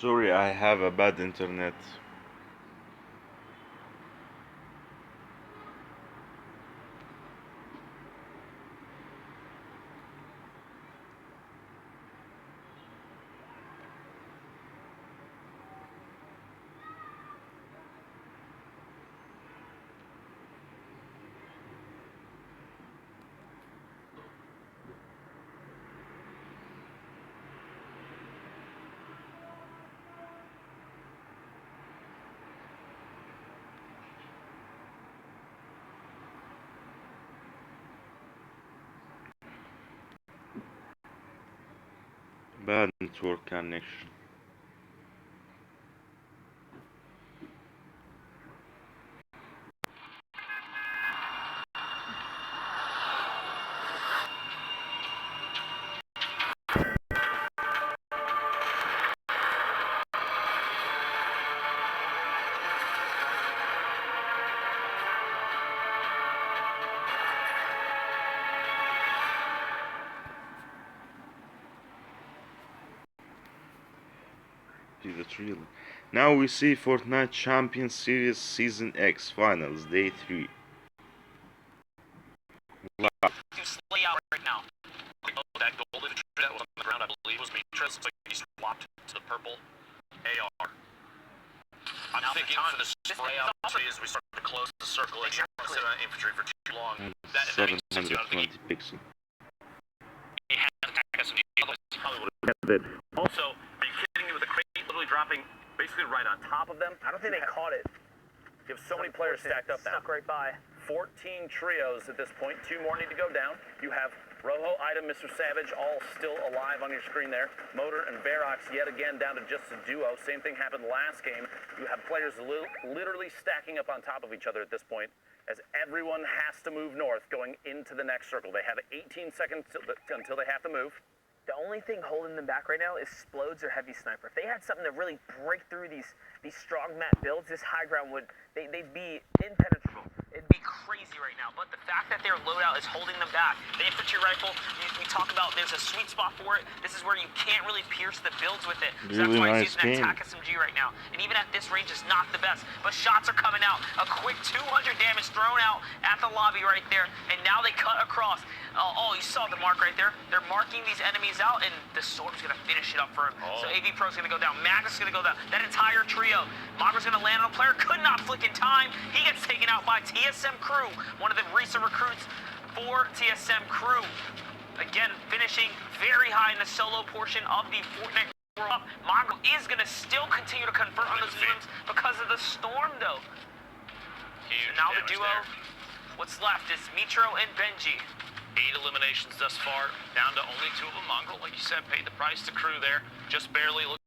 Sorry, I have a bad internet. Bad network connection. That's real. Now we see Fortnite Champions Series Season X Finals, Day 3. Layout right now. Oh, that golden that was on the ground, I believe, was Mitra's. Looks like he swapped to the purple AR. I'm thinking for the spray out as we start to close the circle. Exactly. Sit on infantry for too long. That 720 pixels. He had to attack us, and he probably would have kept it. Also, are you kidding me with the crate literally dropping basically right on top of them? I don't think they caught it. You have so many players stacked up now. Stuck right by. 14 trios at this point. 2 more need to go down. You have Rojo, Item, Mr. Savage, all still alive on your screen there. Motor and Verox yet again down to just a duo. Same thing happened last game. You have players literally stacking up on top of each other at this point, as everyone has to move north going into the next circle. They have 18 seconds until they have to move. The only thing holding them back right now is Splodes or Heavy Sniper. If they had something to really break through these strong map builds, this high ground they'd be impenetrable. It'd be crazy right now. But the fact that their loadout is holding them back, the infantry rifle, we talk about there's a sweet spot for it. This is where you can't really pierce the builds with it. So really that's why nice he's using that TAC SMG right now. And even at this range, it's not the best. But shots are coming out. A quick 200 damage thrown out at the lobby right there. And now they cut across. Oh, you saw the mark right there. They're marking these enemies out, and the Storm's going to finish it up for him. So AV Pro's going to go down. Magnus is going to go down. That entire trio. Magra's going to land on a player. Could not flick in time. He gets taken out by TSM Crew, one of the recent recruits for TSM Crew. Again, finishing very high in the solo portion of the Fortnite World Cup. Magra is going to still continue to convert on those elims because of the Storm, though. Huge so now the duo, there. what's left is Mitro and Benji. 8 eliminations thus far, down to only 2 of them. Mongrel, like you said, paid the price to Crew there. Just barely looked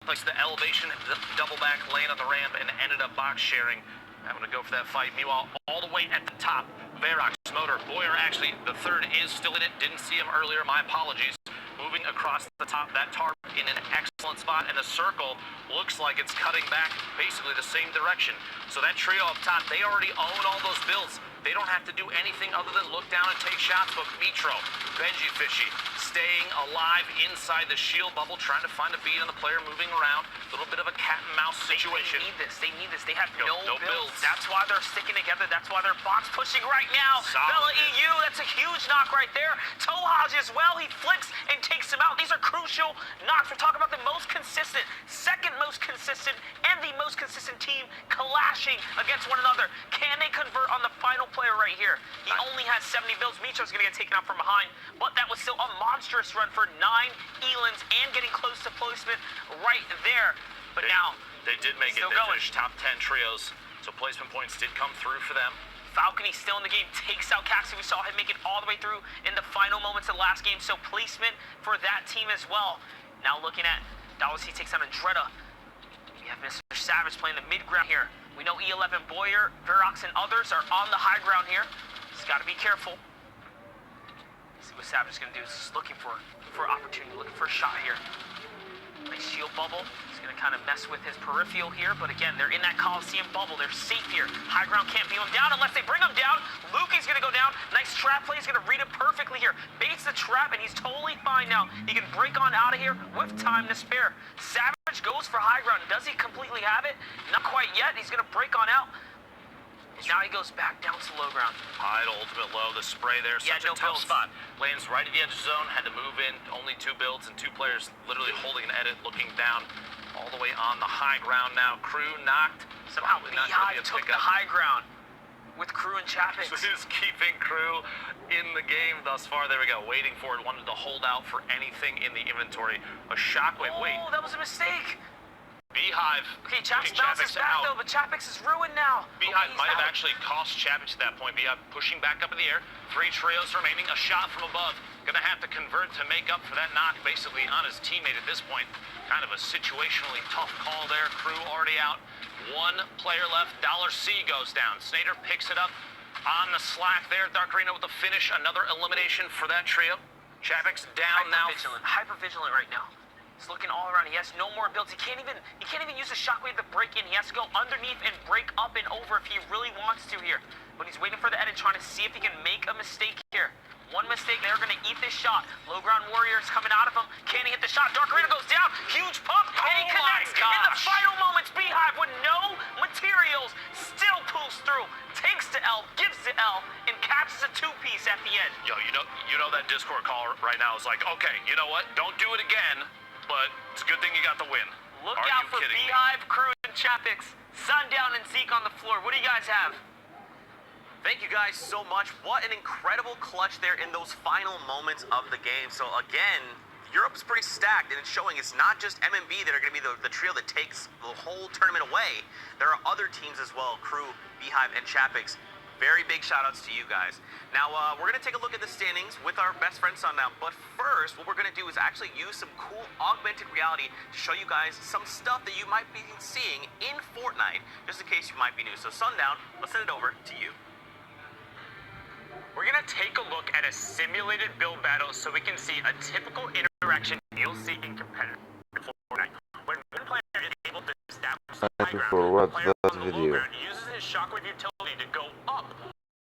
like the elevation, the double back lane on the ramp, and ended up box sharing. Having to go for that fight. Meanwhile, all the way at the top, Verox, Motor, Boyer, actually, the third is still in it. Didn't see him earlier. My apologies. Moving across the top, that tarp in an excellent spot, and the circle looks like it's cutting back basically the same direction. So that trio up top, they already own all those builds. They don't have to do anything other than look down and take shots. But Mitro, Benji Fishy, staying alive inside the shield bubble, trying to find a beat on the player moving around. A little bit of a cat and mouse situation. They need this. They need this. They have no builds. That's why they're sticking together. That's why they're box pushing right now. Solid. Bella EU, that's a huge knock right there. Tohaj as well. He flicks and takes him out. These are crucial knocks. We're talking about the most consistent, second most consistent, and the most consistent team clashing against one another. Can they convert on the final player right here? He only has 70 builds. Mitro's going to get taken out from behind, but that was still a monstrous run for 9 Elans and getting close to placement right there. But now, they did make it. They finished top 10 trios, so placement points did come through for them. Falcony still in the game, takes out Caxi. We saw him make it all the way through in the final moments of the last game, so placement for that team as well. Now looking at Dallas, he takes out Andretta. We have Mr. Savage playing the mid-ground here. We know E11, Boyer, Verox, and others are on the high ground here. He's got to be careful. See what Savage is going to do. He's looking for opportunity, looking for a shot here. Nice shield bubble. He's going to kind of mess with his peripheral here, but again, they're in that Coliseum bubble. They're safe here. High ground can't beat him down unless they bring him down. Luki's going to go down. Nice trap play. He's going to read it perfectly here. Baits the trap, and he's totally fine now. He can break on out of here with time to spare. Savage goes for high ground. Does he completely have it? Not quite yet. He's going to break on out. Now he goes back down to low ground. High to ultimate low. The spray there, such a tough spot. Lands right at the edge of the zone. Had to move in. Only 2 builds and 2 players literally holding an edit, looking down all the way on the high ground now. Crew knocked. Somehow Beehive took the high ground with Crew and Chapix. This is keeping Crew in the game thus far. There we go. Waiting for it. Wanted to hold out for anything in the inventory. A shockwave. Oh, Wait. that was a mistake. Beehive. Okay, Chapix bounces back though, but Chapix is ruined now. Beehive might have actually cost Chapix at that point. Beehive pushing back up in the air. 3 trios remaining. A shot from above. Gonna have to convert to make up for that knock basically on his teammate at this point. Kind of a situationally tough call there. Crew already out. 1 player left. $C goes down. Snader picks it up on the slack there. Dark Arena with the finish. Another elimination for that trio. Chapix down now. Hyper vigilant right now. He's looking all around. He has no more builds. He can't even use a shockwave to break in. He has to go underneath and break up and over if he really wants to here. But he's waiting for the edit, trying to see if he can make a mistake here. 1 mistake, they're going to eat this shot. Low ground warriors coming out of him. Can he hit the shot? Dark Arena goes down. Huge pump. And he connects in the final moments. Beehive with no materials still pulls through. Takes to L, gives to L, and catches a 2-piece at the end. Yo, you know that Discord call right now is like, okay, you know what? Don't do it again. But it's a good thing you got the win. Look out for Beehive, Crew, and Chapix. Sundown and Zeke on the floor. What do you guys have? Thank you guys so much. What an incredible clutch there in those final moments of the game. So again, Europe's pretty stacked, and it's showing it's not just MMB that are going to be the trio that takes the whole tournament away. There are other teams as well, Crew, Beehive, and Chapix. Very big shout-outs to you guys. Now, we're going to take a look at the standings with our best friend Sundown. But first, what we're going to do is actually use some cool augmented reality to show you guys some stuff that you might be seeing in Fortnite, just in case you might be new. So Sundown, let's send it over to you. We're gonna take a look at a simulated build battle so we can see a typical interaction you'll see in competitive Fortnite. When one player is able to establish the high ground, the player on the low ground uses his shockwave utility to go up